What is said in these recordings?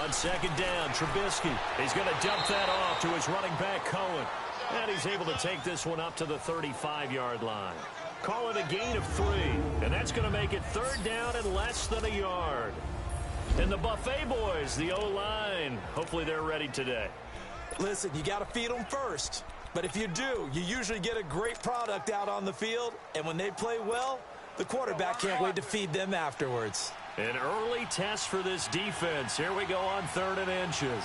On second down, Trubisky. He's going to dump that off to his running back, Cohen. And he's able to take this one up to the 35-yard line. Call it a gain of 3. And that's going to make it third down and less than a yard. And the Buffet boys, the O-line, hopefully they're ready today. Listen, you got to feed them first. But if you do, you usually get a great product out on the field. And when they play well, the quarterback can't wait to feed them afterwards. An early test for this defense. Here we go on 3rd and inches.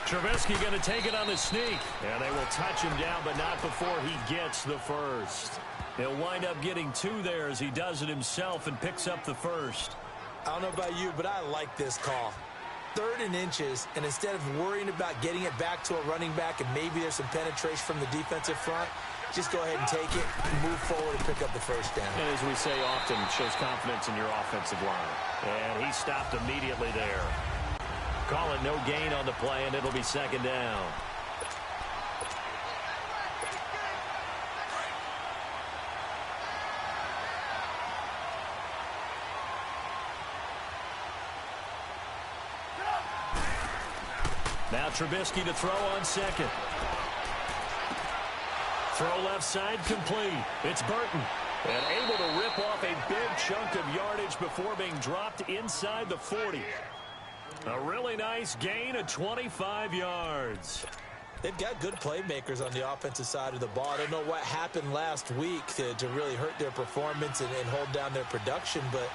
Trubisky going to take it on the sneak. And they will touch him down, but not before he gets the first. He'll wind up getting 2 there as he does it himself and picks up the first. I don't know about you, but I like this call. 3rd and inches, and instead of worrying about getting it back to a running back and maybe there's some penetration from the defensive front, just go ahead and take it, move forward, and pick up the first down. And as we say often, it shows confidence in your offensive line. And he stopped immediately there. Call it no gain on the play, and it'll be second down. Now Trubisky to throw on second. Throw left side complete. It's Burton. And able to rip off a big chunk of yardage before being dropped inside the 40. A really nice gain of 25 yards. They've got good playmakers on the offensive side of the ball. I don't know what happened last week to really hurt their performance and hold down their production, but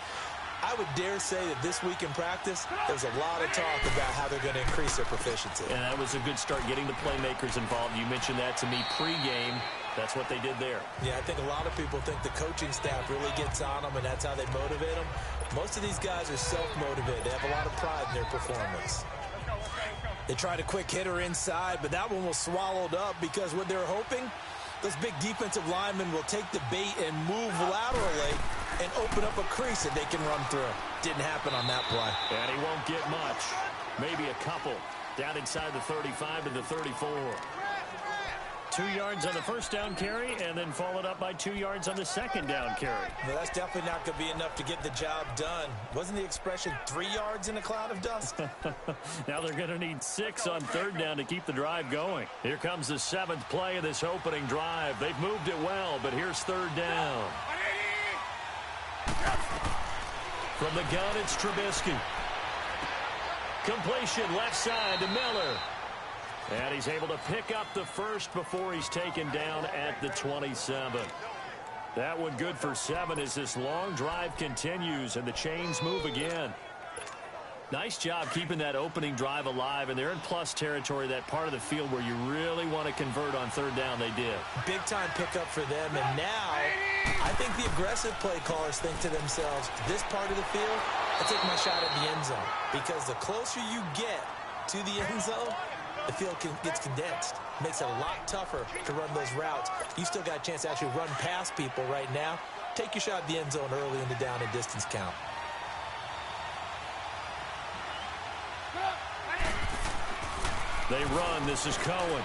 I would dare say that this week in practice, there's a lot of talk about how they're going to increase their proficiency. And that was a good start getting the playmakers involved. You mentioned that to me pregame. That's what they did there. Yeah, I think a lot of people think the coaching staff really gets on them, and that's how they motivate them. Most of these guys are self-motivated. They have a lot of pride in their performance. They tried a quick hitter inside, but that one was swallowed up because what they're hoping, those big defensive linemen will take the bait and move laterally and open up a crease that they can run through. Didn't happen on that play. And he won't get much. Maybe a couple. Down inside the 35 to the 34. 2 yards on the first down carry, and then followed up by 2 yards on the second down carry. Well, that's definitely not going to be enough to get the job done. Wasn't the expression 3 yards in a cloud of dust? Now they're going to need 6 on third down to keep the drive going. Here comes the 7th play of this opening drive. They've moved it well, but here's third down. From the gun, it's Trubisky. Completion left side to Miller. And he's able to pick up the first before he's taken down at the 27. That one good for 7 as this long drive continues and the chains move again. Nice job keeping that opening drive alive, and they're in plus territory, that part of the field where you really want to convert on third down. They did. Big-time pickup for them, and now I think the aggressive play callers think to themselves, this part of the field, I take my shot at the end zone, because the closer you get to the end zone, the field gets condensed. Makes it a lot tougher to run those routes. You still got a chance to actually run past people right now. Take your shot at the end zone early in the down and distance count. They run. This is Cohen.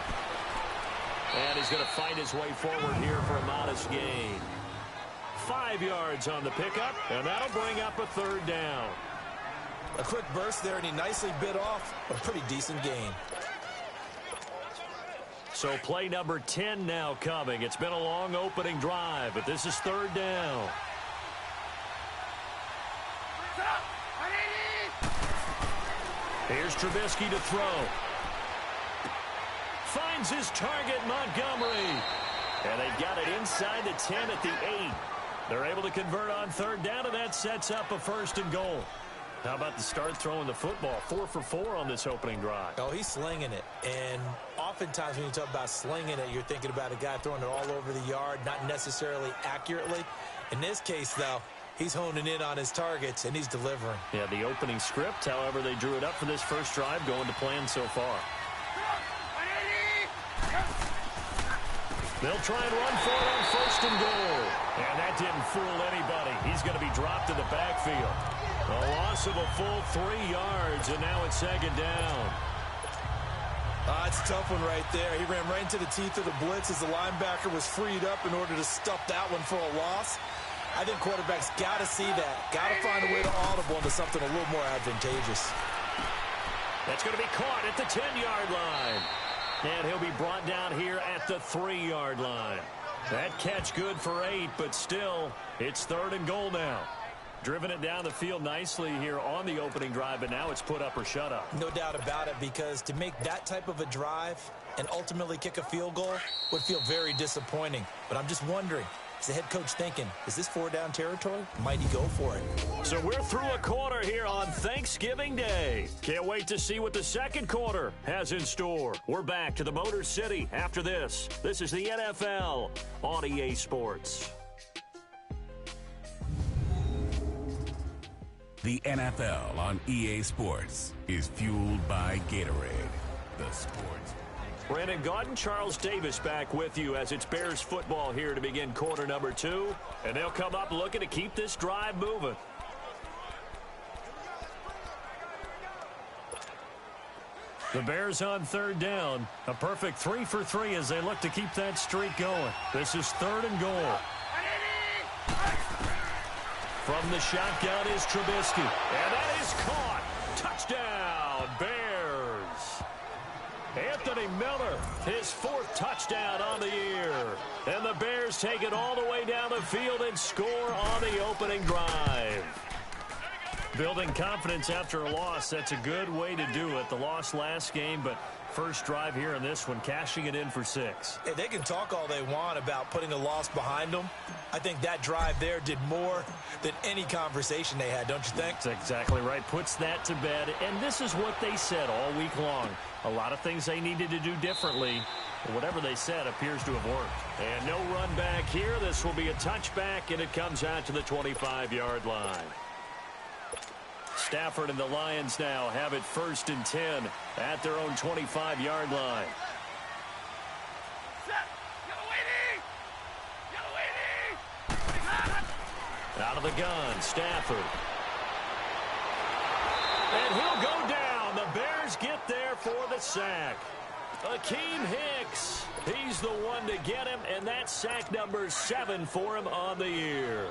And he's going to fight his way forward here for a modest gain. 5 yards on the pickup, and that'll bring up a third down. A quick burst there, and he nicely bit off a pretty decent gain. So play number 10 now coming. It's been a long opening drive, but this is third down. Here's Trubisky to throw. Finds his target, Montgomery. And they've got it inside the 10 at the 8. They're able to convert on third down, and that sets up a first and goal. How about the start throwing the football? 4 for 4 on this opening drive. Oh, he's slinging it. And oftentimes when you talk about slinging it, you're thinking about a guy throwing it all over the yard, not necessarily accurately. In this case, though, he's honing in on his targets, and he's delivering. Yeah, the opening script, however, they drew it up for this first drive, going to plan so far. They'll try and run for it on first and goal. And that didn't fool anybody. He's going to be dropped in the backfield. A loss of a full 3 yards, and now it's second down. It's a tough one right there. He ran right into the teeth of the blitz as the linebacker was freed up in order to stuff that one for a loss. I think quarterbacks got to see that. Got to find a way to audible into something a little more advantageous. That's going to be caught at the 10-yard line. And he'll be brought down here at the 3-yard line. That catch good for 8, but still, it's 3rd and goal now. Driven it down the field nicely here on the opening drive, but now it's put up or shut up. No doubt about it, because to make that type of a drive and ultimately kick a field goal would feel very disappointing. But I'm just wondering, is the head coach thinking, is this 4-down territory? Might he go for it? So we're through a quarter here on Thanksgiving Day. Can't wait to see what the second quarter has in store. We're back to the Motor City after this. This is the NFL on EA Sports. The NFL on EA Sports is fueled by Gatorade, the sports. Brandon Gaudin, Charles Davis back with you as it's Bears football here to begin quarter number 2. And they'll come up looking to keep this drive moving. The Bears on 3rd down. A perfect 3 for 3 as they look to keep that streak going. This is 3rd and goal. From the shotgun is Trubisky. And that is caught. Touchdown, Bears. Anthony Miller, his 4th touchdown on the year. And the Bears take it all the way down the field and score on the opening drive. Building confidence after a loss, that's a good way to do it. The loss last game, but first drive here in this one, cashing it in for 6. Hey, they can talk all they want about putting a loss behind them. I think that drive there did more than any conversation they had, don't you think? That's exactly right. Puts that to bed. And this is what they said all week long. A lot of things they needed to do differently. But whatever they said appears to have worked. And no run back here. This will be a touchback, and it comes out to the 25-yard line. Stafford and the Lions now have it 1st and 10 at their own 25-yard line. Out of the gun, Stafford. And he'll go down. The Bears get there for the sack. Akeem Hicks, he's the one to get him, and that's sack number 7 for him on the year.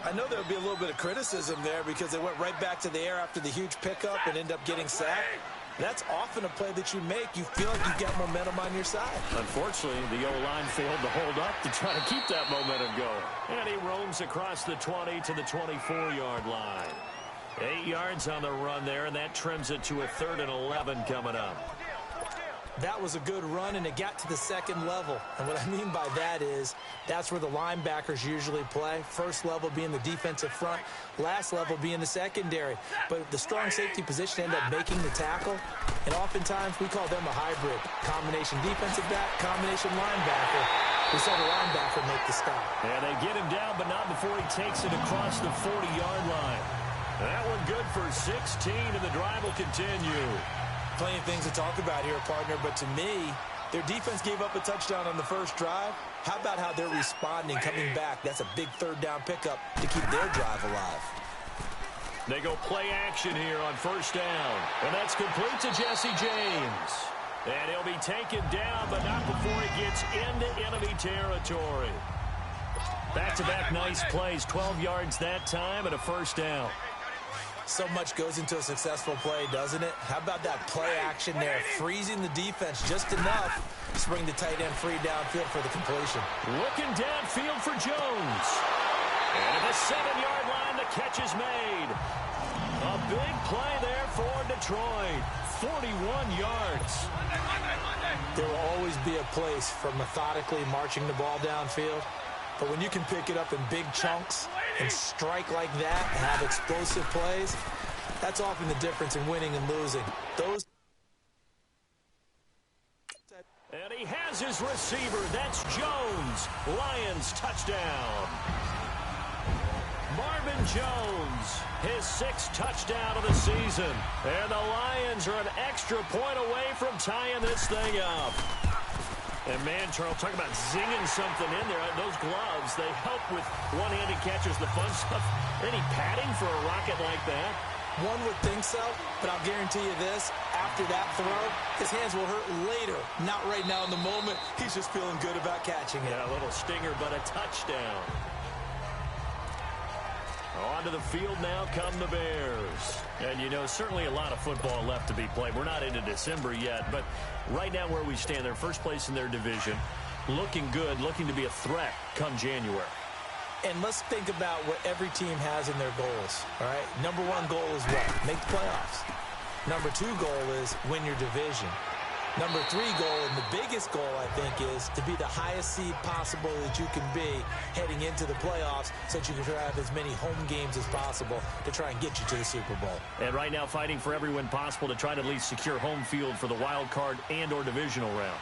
I know there'll be a little bit of criticism there because they went right back to the air after the huge pickup and end up getting sacked. That's often a play that you make. You feel like you've got momentum on your side. Unfortunately, the O-line failed to hold up to try to keep that momentum going. And he roams across the 20 to the 24-yard line. 8 yards on the run there, and that trims it to a 3rd and 11 coming up. That was a good run, and it got to the second level. And what I mean by that is that's where the linebackers usually play. First level being the defensive front, last level being the secondary. But the strong safety position ended up making the tackle, and oftentimes we call them a hybrid. Combination defensive back, combination linebacker. We saw the linebacker make the stop. And they get him down, but not before he takes it across the 40-yard line. That one good for 16, and the drive will continue. Plenty of things to talk about here, partner, but to me, their defense gave up a touchdown on the first drive. How about how they're responding, coming back? That's a big 3rd down pickup to keep their drive alive. They go play action here on 1st down, and that's complete to Jesse James. And he'll be taken down, but not before he gets into enemy territory. Back-to-back nice plays, 12 yards that time, and a 1st down. So much goes into a successful play, doesn't it? How about that play action there, freezing the defense just enough to bring the tight end free downfield for the completion. Looking downfield for Jones. And at the 7-yard line, the catch is made. A big play there for Detroit. 41 yards. There will always be a place for methodically marching the ball downfield. But when you can pick it up in big chunks and strike like that and have explosive plays, that's often the difference in winning and losing. And he has his receiver. That's Jones. Lions touchdown. Marvin Jones, his 6th touchdown of the season. And the Lions are an extra point away from tying this thing up. And, man, Charles, talk about zinging something in there. Those gloves, they help with one-handed catches, the fun stuff. Any padding for a rocket like that? One would think so, but I'll guarantee you this. After that throw, his hands will hurt later. Not right now in the moment. He's just feeling good about catching it. Yeah, a little stinger, but a touchdown. Onto the field now come the Bears. And, you know, certainly a lot of football left to be played. We're not into December yet, but right now where we stand, they're first place in their division, looking good, looking to be a threat come January. And let's think about what every team has in their goals, all right? Number one goal is what? Make the playoffs. Number two goal is win your division. Number three goal, and the biggest goal, I think, is to be the highest seed possible that you can be heading into the playoffs so that you can have as many home games as possible to try and get you to the Super Bowl. And right now fighting for every win possible to try to at least secure home field for the wild card and or divisional round.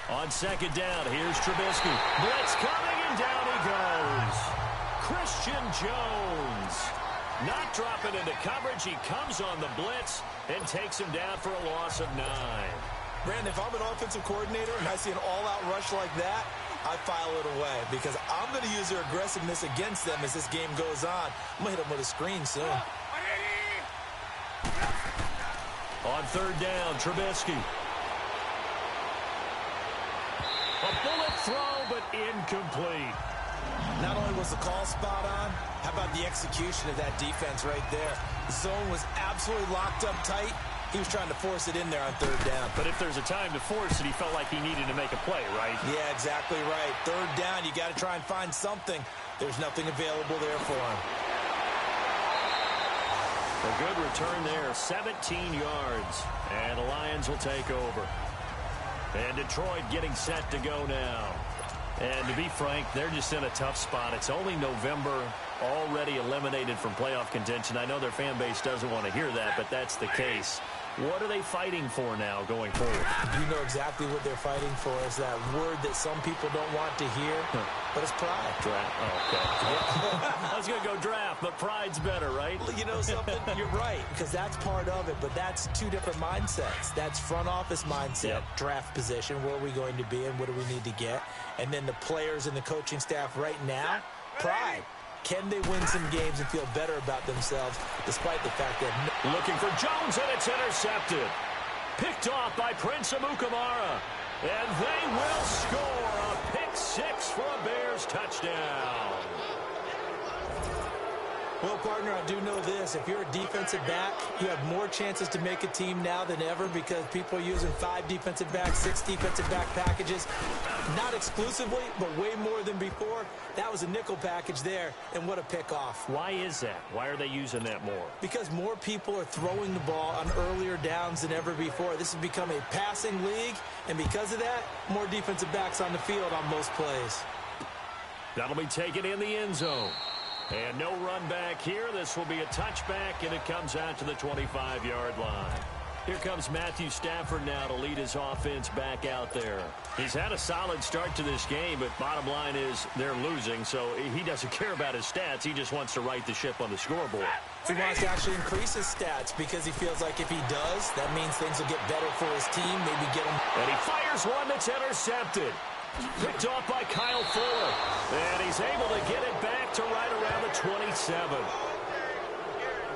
On second down, here's Trubisky. Blitz coming, and down he goes. Christian Jones not dropping into coverage. He comes on the blitz and takes him down for a loss of 9. Brandon, if I'm an offensive coordinator and I see an all-out rush like that, I file it away because I'm going to use their aggressiveness against them as this game goes on. I'm going to hit them with a screen soon. On third down, Trubisky. A bullet throw, but incomplete. Not only was the call spot on, how about the execution of that defense right there? The zone was absolutely locked up tight. He was trying to force it in there on third down. But if there's a time to force it, he felt like he needed to make a play, right? Yeah, exactly right. Third down, you got to try and find something. There's nothing available there for him. A good return there, 17 yards. And the Lions will take over. And Detroit getting set to go now. And to be frank, they're just in a tough spot. It's only November, already eliminated from playoff contention. I know their fan base doesn't want to hear that, but that's the case. What are they fighting for now going forward? You know exactly what they're fighting for. Is that word that some people don't want to hear, but it's pride. Draft. Oh, okay. I was going to go draft, but pride's better, right? Well, you know something? You're right, because that's part of it, but that's two different mindsets. That's front office mindset, draft position, where are we going to be and what do we need to get? And then the players and the coaching staff right now, pride. Can they win some games and feel better about themselves despite the fact that... Looking for Jones, and it's intercepted. Picked off by Prince Amukamara. And they will score a pick six for a Bears touchdown. Well, partner, I do know this. If you're a defensive back, you have more chances to make a team now than ever because people are using 5 defensive backs, 6 defensive back packages. Not exclusively, but way more than before. That was a nickel package there, and what a pickoff. Why is that? Why are they using that more? Because more people are throwing the ball on earlier downs than ever before. This has become a passing league, and because of that, more defensive backs on the field on most plays. That'll be taken in the end zone. And no run back here. This will be a touchback, and it comes out to the 25-yard line. Here comes Matthew Stafford now to lead his offense back out there. He's had a solid start to this game, but bottom line is they're losing, so he doesn't care about his stats. He just wants to right the ship on the scoreboard. He wants to actually increase his stats because he feels like if he does, that means things will get better for his team, maybe get him. And he fires one that's intercepted. Picked off by Kyle Fuller. And he's able to get it back to right around the 27.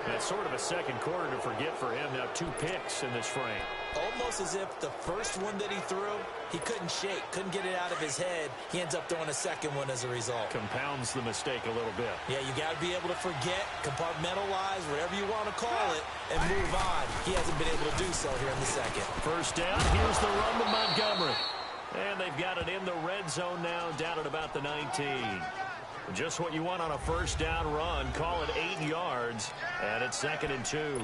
That's sort of a second quarter to forget for him. Now 2 picks in this frame. Almost as if the first one that he threw, he couldn't shake, couldn't get it out of his head. He ends up throwing a second one as a result. Compounds the mistake a little bit. Yeah, you got to be able to forget, compartmentalize, whatever you want to call it, and move on. He hasn't been able to do so here in the second. First down, here's the run to Montgomery. And they've got it in the red zone now, down at about the 19. Just what you want on a first down run. Call it 8 yards, and it's 2nd and 2.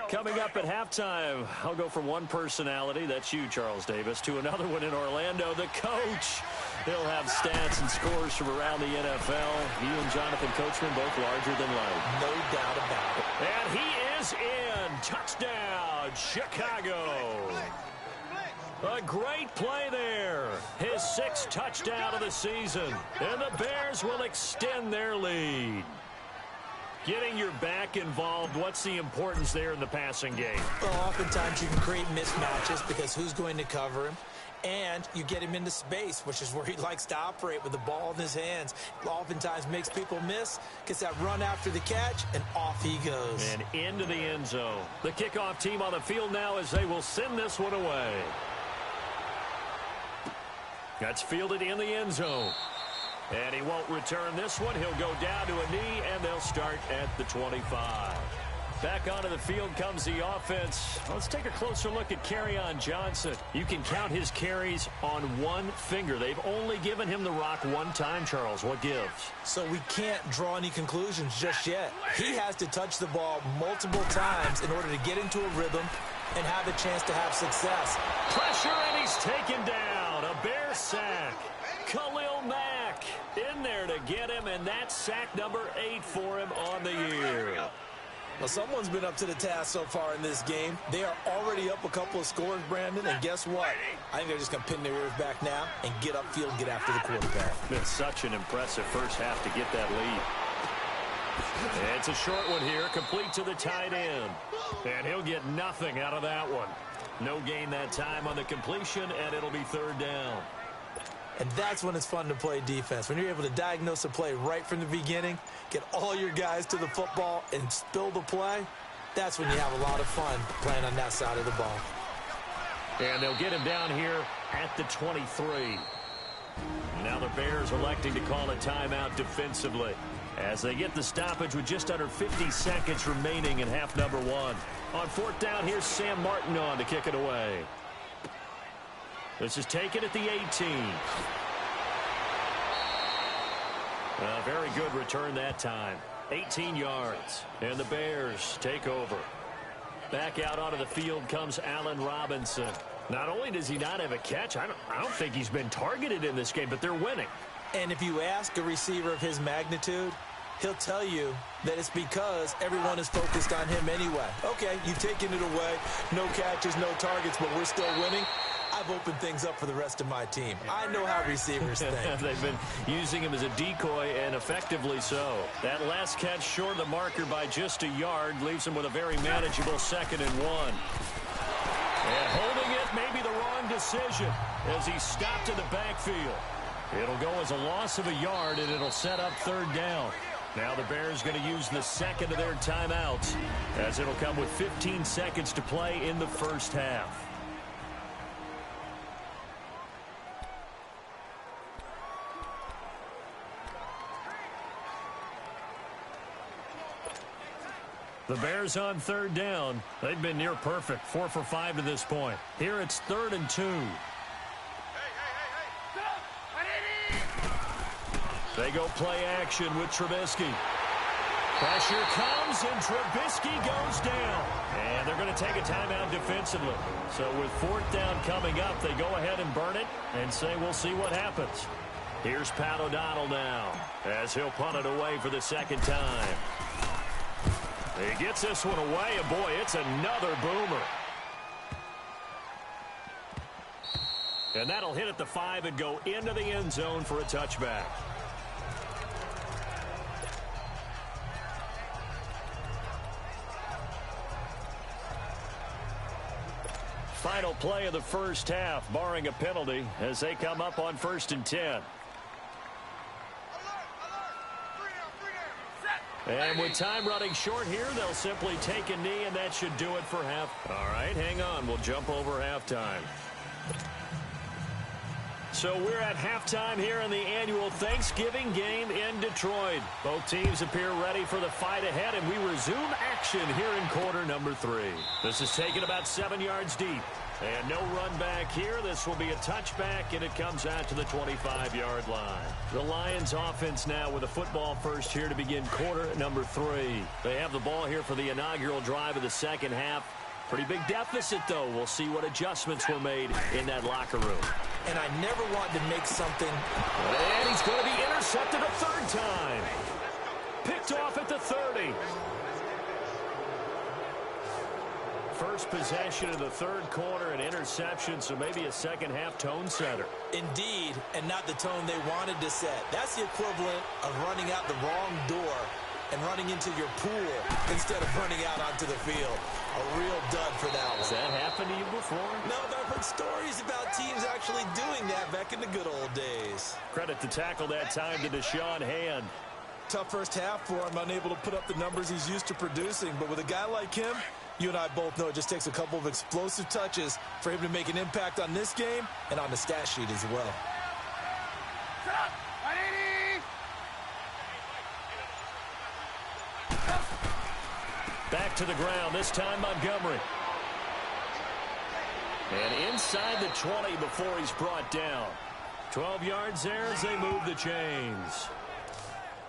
Coming up at halftime, I'll go from one personality, that's you, Charles Davis, to another one in Orlando, the coach. He'll have stats and scores from around the NFL. He and Jonathan Coachman both larger than life. No doubt about it. And he is in. Touchdown, Chicago. A great play there. His 6th touchdown of the season. And the Bears will extend their lead. Getting your back involved, what's the importance there in the passing game? Well, oftentimes you can create mismatches because who's going to cover him? And you get him into space, which is where he likes to operate with the ball in his hands. Oftentimes makes people miss, gets that run after the catch, and off he goes. And into the end zone. The kickoff team on the field now as they will send this one away. That's fielded in the end zone. And he won't return this one. He'll go down to a knee, and they'll start at the 25. Back onto the field comes the offense. Let's take a closer look at Kerryon Johnson. You can count his carries on one finger. They've only given him the rock one time, Charles. What gives? So we can't draw any conclusions just yet. He has to touch the ball multiple times in order to get into a rhythm and have a chance to have success. Pressure, and he's taken down. A Bear sack. Khalil Mack in there to get him, and that's sack number 8 for him on the year. Well, someone's been up to the task so far in this game. They are already up a couple of scores, Brandon, and guess what? I think they're just going to pin their ears back now and get upfield and get after the quarterback. It's such an impressive first half to get that lead. It's a short one here, complete to the tight end. And he'll get nothing out of that one. No gain that time on the completion, and it'll be third down. And that's when it's fun to play defense. When you're able to diagnose a play right from the beginning, get all your guys to the football and spill the play, that's when you have a lot of fun playing on that side of the ball. And they'll get him down here at the 23. Now the Bears electing to call a timeout defensively as they get the stoppage with just under 50 seconds remaining in half number 1. On fourth down, here's Sam Martin on to kick it away. This is taken at the 18. A very good return that time. 18 yards. And the Bears take over. Back out onto the field comes Allen Robinson. Not only does he not have a catch, I don't think he's been targeted in this game, but they're winning. And if you ask a receiver of his magnitude, he'll tell you that it's because everyone is focused on him anyway. Okay, you've taken it away. No catches, no targets, but we're still winning. I've opened things up for the rest of my team. I know how receivers think. They've been using him as a decoy, and effectively so. That last catch short of the marker by just a yard leaves him with a very manageable 2nd and 1. And holding it may be the wrong decision as he's stopped in the backfield. It'll go as a loss of a yard, and it'll set up third down. Now the Bears going to use the second of their timeouts as it'll come with 15 seconds to play in the first half. The Bears on third down. They've been near perfect, 4 for 5 to this point. Here it's 3rd and 2. They go play action with Trubisky. Pressure comes, and Trubisky goes down. And they're going to take a timeout defensively. So with 4th down coming up, they go ahead and burn it and say we'll see what happens. Here's Pat O'Donnell now as he'll punt it away for the second time. He gets this one away, and boy, it's another boomer. And that'll hit at the 5 and go into the end zone for a touchback. Final play of the first half, barring a penalty, as they come up on 1st and 10. And with time running short here, they'll simply take a knee, and that should do it for half. All right, hang on. We'll jump over halftime. So we're at halftime here in the annual Thanksgiving game in Detroit. Both teams appear ready for the fight ahead, and we resume action here in quarter number 3. This is taken about 7 yards deep. And no run back here. This will be a touchback, and it comes out to the 25-yard line. The Lions offense now with a football first here to begin quarter number 3. They have the ball here for the inaugural drive of the second half. Pretty big deficit, though. We'll see what adjustments were made in that locker room. And I never want to make something. And he's going to be intercepted a 3rd time. Picked off at the 30. First possession of the 3rd quarter, an interception, so maybe a second half tone setter. Indeed, and not the tone they wanted to set. That's the equivalent of running out the wrong door and running into your pool instead of running out onto the field. A real dud for that one. Has that happened to you before? No, but I've heard stories about teams actually doing that back in the good old days. Credit to tackle that time to Deshaun Hand. Tough first half for him, unable to put up the numbers he's used to producing. But with a guy like him, you and I both know it just takes a couple of explosive touches for him to make an impact on this game and on the stat sheet as well. Back to the ground, this time Montgomery. And inside the 20 before he's brought down. 12 yards there as they move the chains.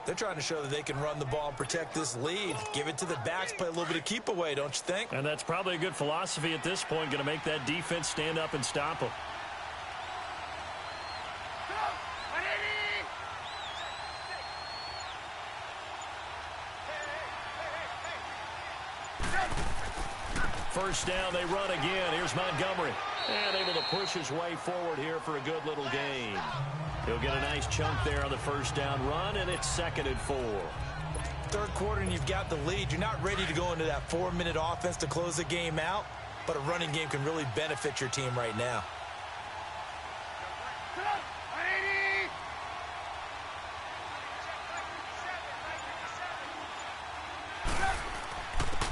They're trying to show that they can run the ball and protect this lead. Give it to the backs, play a little bit of keep away, don't you think? And that's probably a good philosophy at this point, going to make that defense stand up and stop them. First down, they run again. Here's Montgomery. And able to push his way forward here for a good little gain. He'll get a nice chunk there on the first down run, and it's 2nd and 4. Third quarter, and you've got the lead. You're not ready to go into that 4-minute offense to close the game out, but a running game can really benefit your team right now.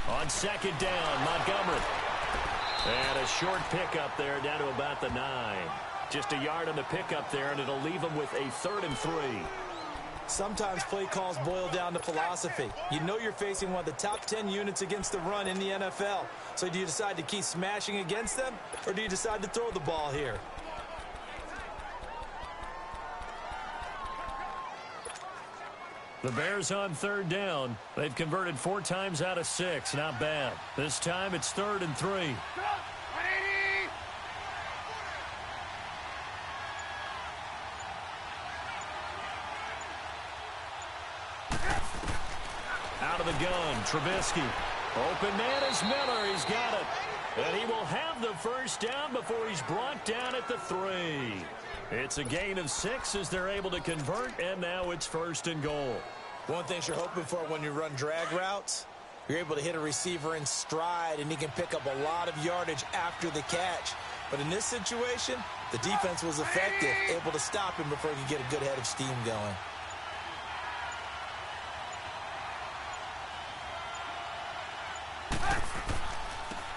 On second down, Montgomery. And a short pickup there down to about the 9. Just a yard on the pickup there, and it'll leave him with a 3rd and 3. Sometimes play calls boil down to philosophy. You know you're facing one of the top 10 units against the run in the NFL. So do you decide to keep smashing against them, or do you decide to throw the ball here? The Bears on 3rd down. They've converted 4 times out of 6. Not bad. This time it's 3rd and 3. Out of the gun, Trubisky. Open man is Miller. He's got it. And he will have the first down before he's brought down at the 3. It's a gain of 6 as they're able to convert, and now it's 1st and goal. One thing you're hoping for when you run drag routes, you're able to hit a receiver in stride, and he can pick up a lot of yardage after the catch. But in this situation, the defense was effective, able to stop him before he could get a good head of steam going.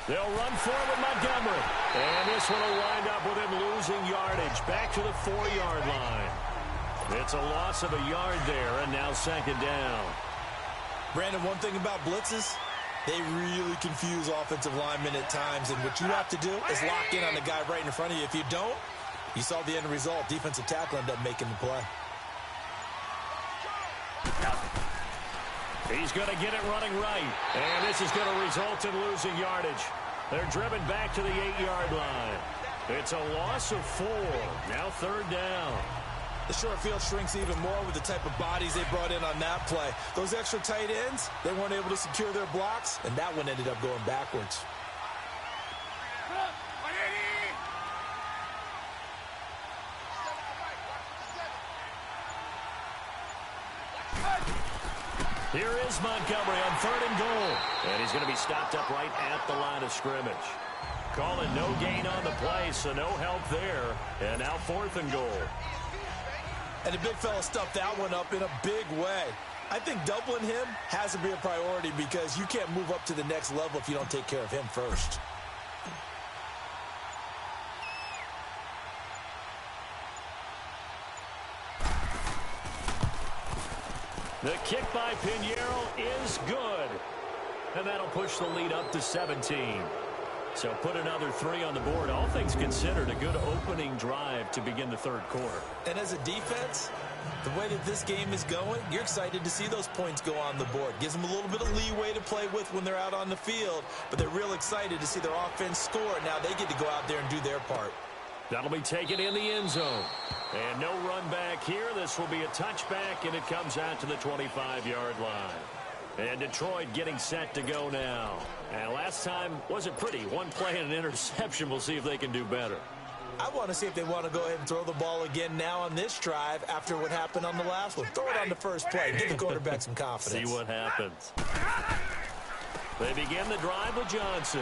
They'll run forward Montgomery. And this one will wind up with him losing yardage. Back to the 4-yard line. It's a loss of a yard there, and now 2nd down. Brandon, one thing about blitzes, they really confuse offensive linemen at times. And what you have to do is lock in on the guy right in front of you. If you don't, you saw the end result. Defensive tackle ended up making the play. He's going to get it running right. And this is going to result in losing yardage. They're driven back to the 8-yard line. It's a loss of 4. Now 3rd down. The short field shrinks even more with the type of bodies they brought in on that play. Those extra tight ends, they weren't able to secure their blocks, and that one ended up going backwards. Here is Montgomery on 3rd and goal. And he's going to be stopped up right at the line of scrimmage. Calling no gain on the play, so no help there. And now 4th and goal. And the big fella stuffed that one up in a big way. I think doubling him has to be a priority because you can't move up to the next level if you don't take care of him first. The kick by Pinheiro is good. And that'll push the lead up to 17. So put another 3 on the board. All things considered, a good opening drive to begin the 3rd quarter. And as a defense, the way that this game is going, you're excited to see those points go on the board. Gives them a little bit of leeway to play with when they're out on the field, but they're real excited to see their offense score. Now they get to go out there and do their part. That'll be taken in the end zone. And no run back here. This will be a touchback, and it comes out to the 25-yard line. And Detroit getting set to go now. And last time wasn't pretty. One play and an interception. We'll see if they can do better. I want to see if they want to go ahead and throw the ball again now on this drive after what happened on the last one. Throw it on the first play. Give the quarterback some confidence. See what happens. They begin the drive with Johnson.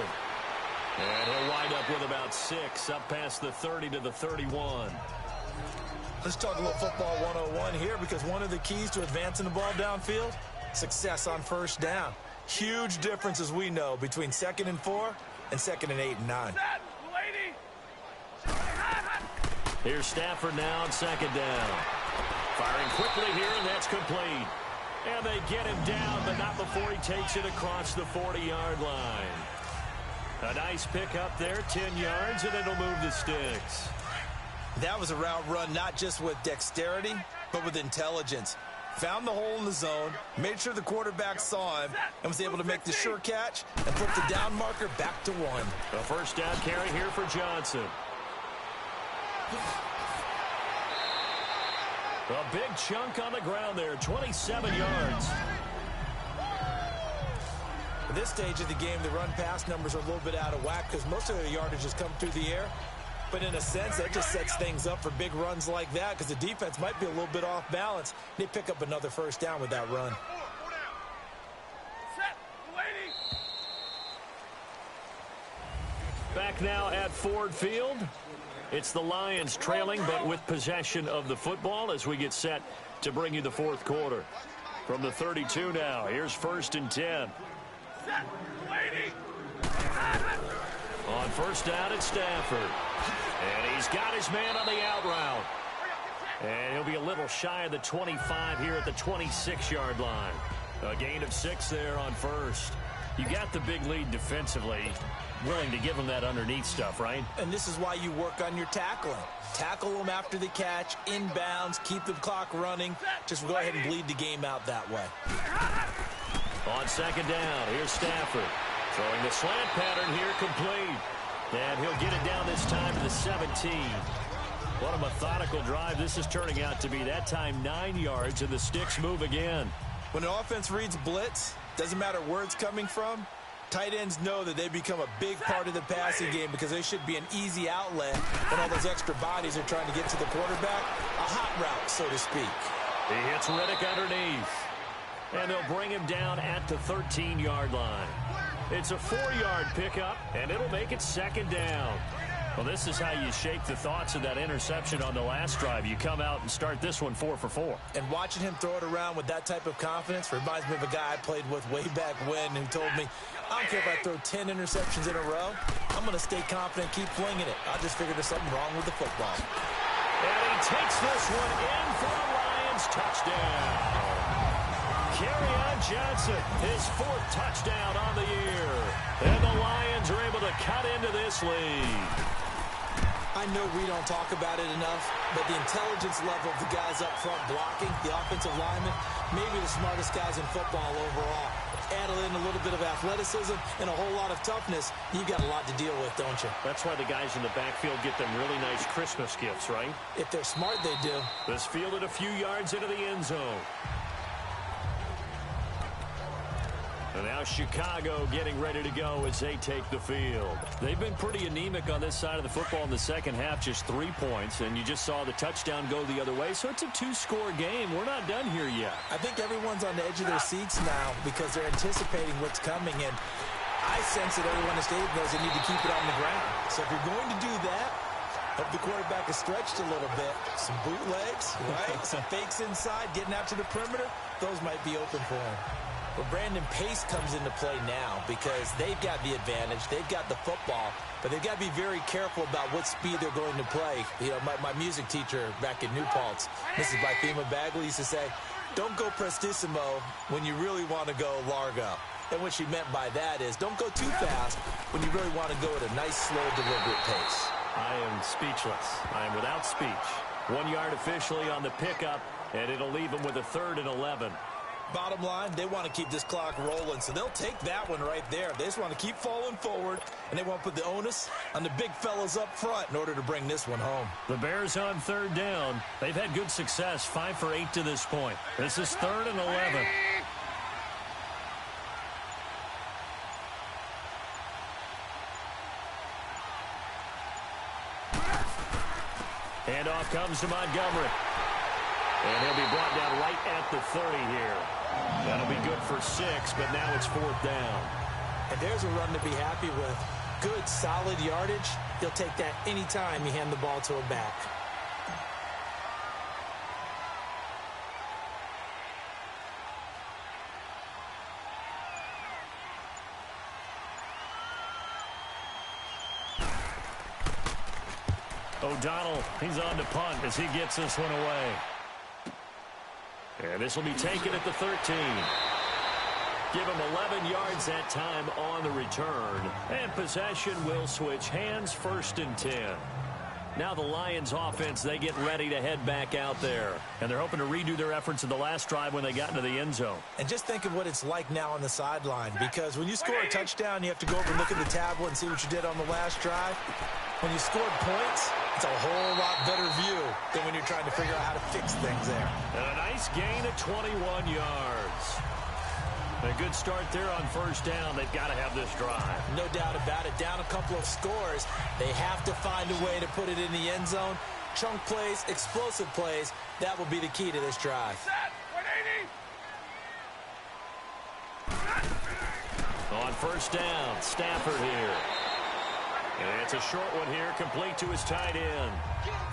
And he'll wind up with about 6, up past the 30 to the 31. Let's talk a little football 101 here, because one of the keys to advancing the ball downfield, success on first down. Huge difference, as we know, between 2nd and 4 and 2nd and 8 and 9. Here's Stafford now on 2nd down. Firing quickly here, and that's complete. And they get him down, but not before he takes it across the 40-yard line. A nice pickup there, 10 yards, and it'll move the sticks. That was a route run not just with dexterity, but with intelligence. Found the hole in the zone, made sure the quarterback saw him, and was able to make the sure catch and put the down marker back to 1. A first down carry here for Johnson. A big chunk on the ground there, 27 yards. At this stage of the game, the run-pass numbers are a little bit out of whack because most of their yardage has come through the air. But in a sense, that just sets things up for big runs like that because the defense might be a little bit off balance. They pick up another first down with that run. Back now at Ford Field. It's the Lions trailing, but with possession of the football as we get set to bring you the fourth quarter. From the 32 now, here's 1st and 10. On first down, it's Stafford. And he's got his man on the out route. And he'll be a little shy of the 25 here at the 26-yard line. A gain of 6 there on first. You got the big lead defensively. Willing to give them that underneath stuff, right? And this is why you work on your tackling. Tackle them after the catch, inbounds, keep the clock running. Just go ahead and bleed the game out that way. On 2nd down, here's Stafford. Throwing the slant pattern here, complete. And he'll get it down this time to the 17. What a methodical drive this is turning out to be. That time 9 yards, and the sticks move again. When an offense reads blitz, doesn't matter where it's coming from, tight ends know that they become a big part of the passing game because they should be an easy outlet when all those extra bodies are trying to get to the quarterback. A hot route, so to speak. He hits Riddick underneath. And they'll bring him down at the 13-yard line. It's a 4-yard pickup, and it'll make it 2nd down. Well, this is how you shake the thoughts of that interception on the last drive. You come out and start this one 4 for 4. And watching him throw it around with that type of confidence reminds me of a guy I played with way back when who told me, I don't care if I throw 10 interceptions in a row. I'm going to stay confident, keep flinging it. I just figured there's something wrong with the football. And he takes this one in for a Lions touchdown. Kerryon Johnson, his 4th touchdown on the year. And the Lions are able to cut into this lead. I know we don't talk about it enough, but the intelligence level of the guys up front blocking, the offensive linemen, maybe the smartest guys in football overall. Add in a little bit of athleticism and a whole lot of toughness, you've got a lot to deal with, don't you? That's why the guys in the backfield get them really nice Christmas gifts, right? If they're smart, they do. This fielded a few yards into the end zone. And now Chicago getting ready to go as they take the field. They've been pretty anemic on this side of the football in the second half, just 3 points, and you just saw the touchdown go the other way, so it's a 2-score game. We're not done here yet. I think everyone's on the edge of their seats now because they're anticipating what's coming, and I sense that everyone in the stadium knows they need to keep it on the ground. So if you're going to do that, hope the quarterback is stretched a little bit. Some bootlegs, right? Some fakes inside, getting out to the perimeter, those might be open for him. But Brandon Pace comes into play now because they've got the advantage. They've got the football, but they've got to be very careful about what speed they're going to play. You know, my music teacher back in New Paltz, Mrs. Bythema Bagley, used to say, don't go prestissimo when you really want to go largo. And what she meant by that is don't go too fast when you really want to go at a nice, slow, deliberate pace. I am speechless. I am without speech. 1 yard officially on the pickup, and it'll leave them with a 3rd and 11. Bottom line, they want to keep this clock rolling, so they'll take that one right there. They just want to keep falling forward, and they want to put the onus on the big fellas up front in order to bring this one home. The Bears on 3rd down. They've had good success, 5 for 8 to this point. This is 3rd and 11. Handoff comes to Montgomery. And he'll be brought down right at the 30 here. That'll be good for 6, but now it's 4th down. And there's a run to be happy with. Good, solid yardage. He'll take that anytime you hand the ball to a back. O'Donnell, he's on to punt as he gets this one away. And this will be taken at the 13. Give him 11 yards that time on the return. And possession will switch hands, 1st and 10. Now the Lions offense, they get ready to head back out there. And they're hoping to redo their efforts in the last drive when they got into the end zone. And just think of what it's like now on the sideline. Because when you score a touchdown, you have to go over and look at the tablet and see what you did on the last drive. When you scored points, it's a whole lot better view than when you're trying to figure out how to fix things there. And a nice gain of 21 yards. A good start there on 1st down. They've got to have this drive. No doubt about it. Down a couple of scores. They have to find a way to put it in the end zone. Chunk plays, explosive plays. That will be the key to this drive. On 1st down, Stafford here. And it's a short one here, complete to his tight end.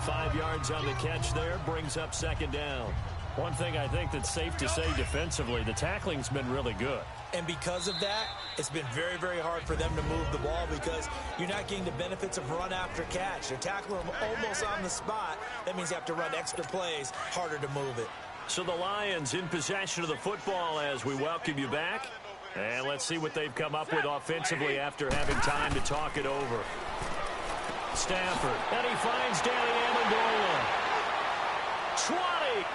5 yards on the catch there, brings up 2nd down. One thing I think that's safe to say defensively, the tackling's been really good. And because of that, it's been very, very hard for them to move the ball because you're not getting the benefits of run after catch. They're tackling them almost on the spot. That means you have to run extra plays, harder to move it. So the Lions in possession of the football as we welcome you back. And let's see what they've come up with offensively after having time to talk it over. Stafford, and he finds Danny Amendola. 20,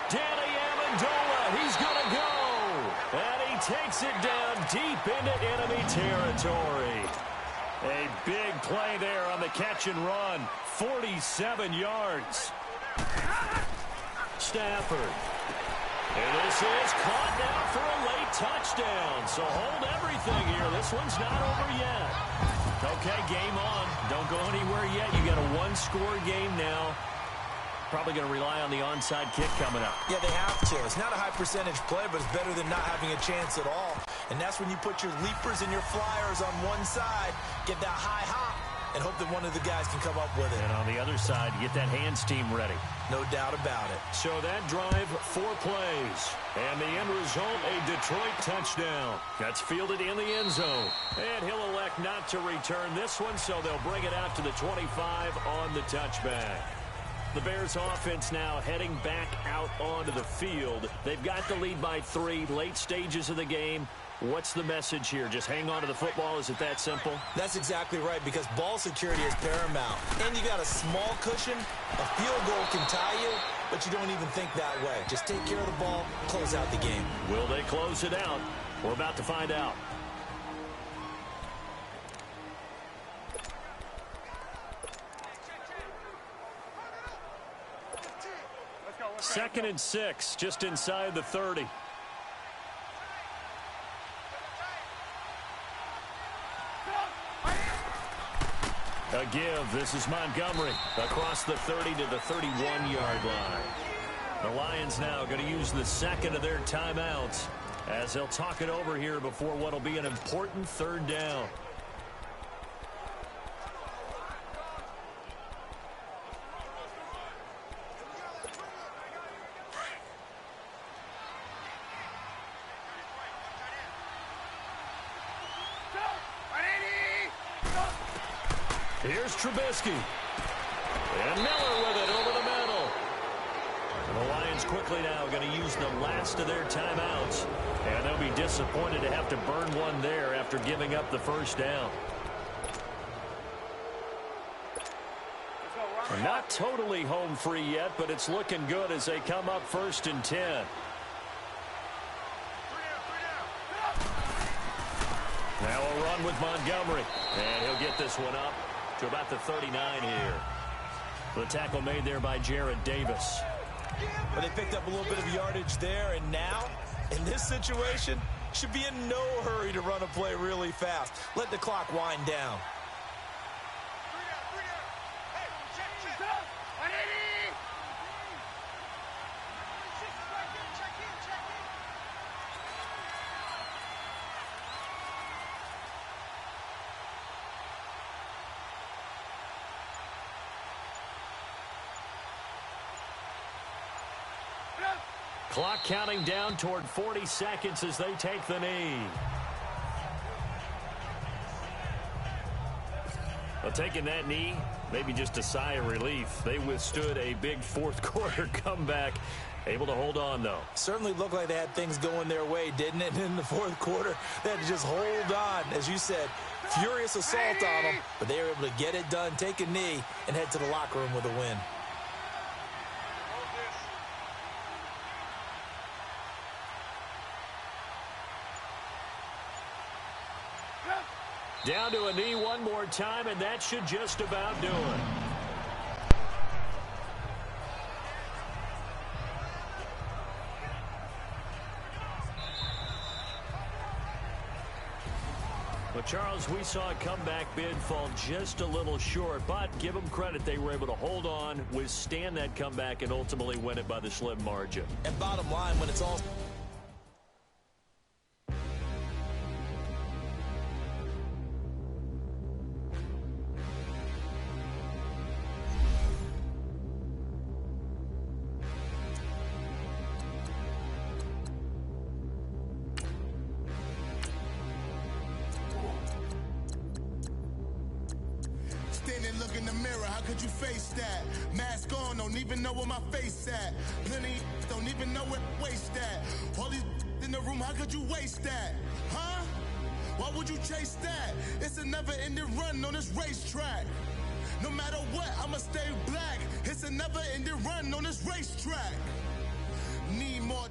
Danny Amendola, he's going to go. And he takes it down deep into enemy territory. A big play there on the catch and run. 47 yards. Stafford. And this is caught now for a late touchdown. So hold everything here. This one's not over yet. Okay, game on. Don't go anywhere yet. You got a one-score game now. Probably going to rely on the onside kick coming up. Yeah, they have to. It's not a high percentage play, but it's better than not having a chance at all. And that's when you put your leapers and your flyers on one side, get that high hop, and hope that one of the guys can come up with it. And on the other side, get that hands team ready. No doubt about it. So that drive, 4 plays. And the end result, a Detroit touchdown. That's fielded in the end zone. And he'll elect not to return this one, so they'll bring it out to the 25 on the touchback. The Bears offense now heading back out onto the field. They've got the lead by 3, late stages of the game. What's the message here? Just hang on to the football? Is it that simple? That's exactly right, because ball security is paramount. And you got a small cushion. A field goal can tie you, but you don't even think that way. Just take care of the ball, close out the game. Will they close it out? We're about to find out. Second and 6, just inside the 30. A give. This is Montgomery across the 30 to the 31-yard line. The Lions now going to use the second of their timeouts as they'll talk it over here before what will be an important 3rd down. Here's Trubisky. And Miller with it over the middle. And the Lions quickly now going to use the last of their timeouts. And they'll be disappointed to have to burn one there after giving up the 1st down. Not totally home free yet, but it's looking good as they come up 1st and 10. Now a run with Montgomery. And he'll get this one up to about the 39 here. The tackle made there by Jared Davis. But they picked up a little bit of yardage there, and now, in this situation, should be in no hurry to run a play really fast. Let the clock wind down. Clock counting down toward 40 seconds as they take the knee. Well, taking that knee, maybe just a sigh of relief. They withstood a big fourth quarter comeback. Able to hold on, though. Certainly looked like they had things going their way, didn't it? And in the fourth quarter, they had to just hold on. As you said, furious assault on them, but they were able to get it done, take a knee, and head to the locker room with a win. Down to a knee one more time, and that should just about do it. Well, Charles, we saw a comeback bid fall just a little short, but give them credit. They were able to hold on, withstand that comeback, and ultimately win it by the slim margin. And bottom line, when it's all... Standing, look in the mirror, how could you face that? Mask on, don't even know where my face at. Plenty, don't even know where waste at. All these in the room, how could you waste that? Huh? Why would you chase that? It's a never-ending run on this racetrack. No matter what, I'ma stay black. It's a never-ending run on this racetrack. Need more...